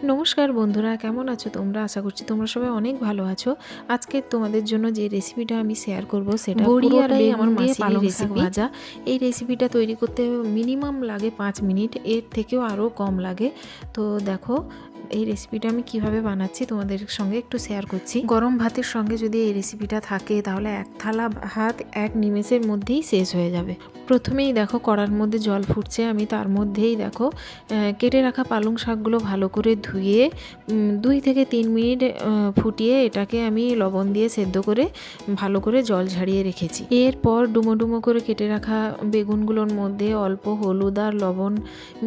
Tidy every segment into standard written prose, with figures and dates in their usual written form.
নমস্কার বন্ধুরা, কেমন আছো তোমরা? আশা করছি তোমরা সবাই অনেক ভালো আছো। আজকে তোমাদের জন্য যে রেসিপিটা আমি শেয়ার করব সেটা বড়ি আর পুরোটাই বেগুন আমার দিয়ে মাসিরই পালং শাক রেসিপি ভাজা। এই রেসিপিটা তৈরি করতে মিনিমাম লাগে 5 মিনিট, এর থেকেও আরও কম লাগে। তো দেখো এই রেসিপিটা আমি কিভাবে বানাচ্ছি তোমাদের সঙ্গে একটু শেয়ার করছি। গরম ভাতের সঙ্গে যদি এই রেসিপিটা থাকে তাহলে এক থালা ভাত এক নিমেষের মধ্যেই শেষ হয়ে যাবে। প্রথমেই দেখো কড়ার মধ্যে জল ফুটছে, আমি তার মধ্যেই দেখো কেটে রাখা পালং শাকগুলো ভালো করে ধুয়ে 2 থেকে 3 মিনিট ফুটিয়ে এটাকে আমি লবণ দিয়ে সেদ্ধ করে ভালো করে জল ঝাড়িয়ে রেখেছি। এরপর ডুমো ডুমো করে কেটে রাখা বেগুনগুলোর মধ্যে অল্প হলুদ আর লবণ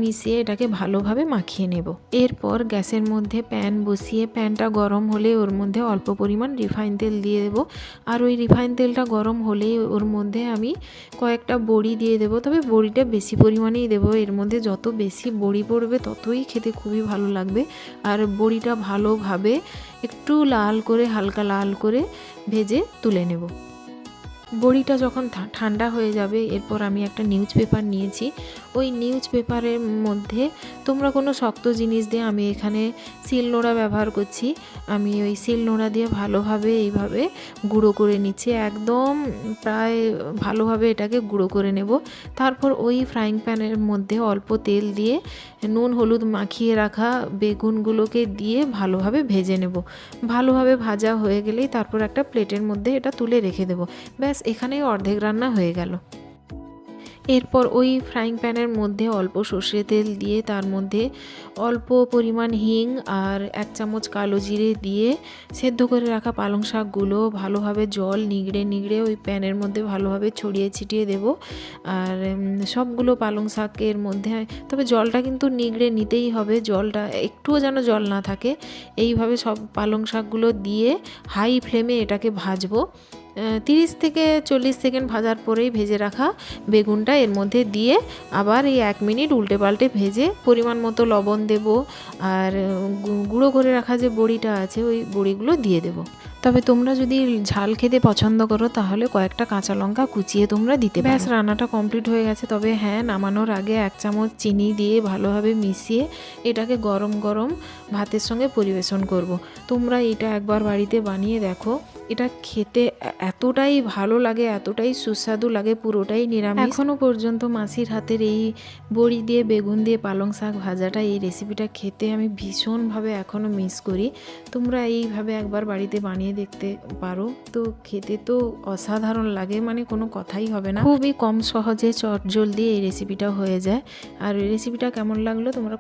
মিশিয়ে এটাকে ভালোভাবে মাখিয়ে নেব। এরপর গ্যাসের মধ্যে প্যান বসিয়ে প্যানটা গরম হলে ওর মধ্যে অল্প পরিমাণ রিফাইন তেল দিয়ে দেবো। আর ওই রিফাইন তেলটা গরম হলেই ওর মধ্যে আমি কয়েকটা বড়ি দিয়ে দেবো, তবে বড়িটা বেশি পরিমাণেই দেবো। এর মধ্যে যত বেশি বড়ি পড়বে ততই খেতে খুবই ভালো লাগবে। আর বড়িটা ভালোভাবে একটু লাল করে, হালকা লাল করে ভেজে তুলে নেব। বড়িটা যখন ঠান্ডা হয়ে যাবে এরপর আমি একটা নিউজ পেপার নিয়েছি। ওই নিউজ পেপারের মধ্যে তোমরা কোনো শক্ত জিনিস দিয়ে, আমি এখানে শিলনোড়া ব্যবহার করছি, আমি ওই শিলনোড়া দিয়ে ভালোভাবে এইভাবে গুঁড়ো করে নিচ্ছি, একদম প্রায় ভালোভাবে এটাকে গুঁড়ো করে নেব। তারপর ওই ফ্রাইং প্যানের মধ্যে অল্প তেল দিয়ে নুন হলুদ মাখিয়ে রাখা বেগুনগুলোকে দিয়ে ভালোভাবে ভেজে নেব। ভালোভাবে ভাজা হয়ে গেলেই তারপর একটা প্লেটের মধ্যে এটা তুলে রেখে দেবো। ব্যাস, এখানেই অর্ধেক রান্না হয়ে গেল। এরপর ওই ফ্রাইং প্যানের মধ্যে অল্প সর্ষে তেল দিয়ে তার মধ্যে অল্প পরিমাণ হিং আর 1 চামচ কালো জিরে দিয়ে সেদ্ধ করে রাখা পালং শাকগুলো ভালোভাবে জল নিগড়ে নিগড়ে ওই প্যানের মধ্যে ভালোভাবে ছড়িয়ে ছিটিয়ে দেব। আর সবগুলো পালং শাকের মধ্যে, তবে জলটা কিন্তু নিগড়ে নিতেই হবে, জলটা একটুও যেন জল না থাকে। এইভাবে সব পালং শাকগুলো দিয়ে হাই ফ্লেমে এটাকে ভাজবো। 30 থেকে 40 সেকেন্ড ভাজার পরেই ভেজে রাখা বেগুনটা এর মধ্যে দিয়ে আবার এই 1 মিনিট উল্টে পাল্টে ভেজে পরিমাণ মতো লবণ দেব। আর গুঁড়ো করে রাখা যে বড়িটা আছে ওই বড়িগুলো দিয়ে দেব। তবে তোমরা যদি ঝাল খেতে পছন্দ করো তাহলে কয়েকটা কাঁচা লঙ্কা কুচিয়ে তোমরা দিতে পারো। ব্যাস, রান্নাটা কমপ্লিট হয়ে গেছে। তবে হ্যাঁ, নামানোর আগে 1 চামচ চিনি দিয়ে ভালোভাবে মিশিয়ে এটাকে গরম গরম ভাতের সঙ্গে পরিবেশন করব। তোমরা এটা একবার বাড়িতে বানিয়ে দেখো, এটা খেতে এতটাই ভালো লাগে, এতটাই সুস্বাদু লাগে, পুরোটাই নিরামিষ। এখনও পর্যন্ত মাসির হাতের এই বড়ি দিয়ে বেগুন দিয়ে পালং শাক ভাজাটা, এই রেসিপিটা খেতে আমি ভীষণভাবে এখনও মিস করি। তোমরা এইভাবে একবার বাড়িতে বানিয়ে দেখতে পারো, তো খেতে তো অসাধারণ লাগে, মানে কোনো কথাই হবে না। খুবই কম সহজে চটজলদি এই রেসিপিটা হয়ে যায়। আর এই রেসিপিটা কেমন লাগলো তোমরা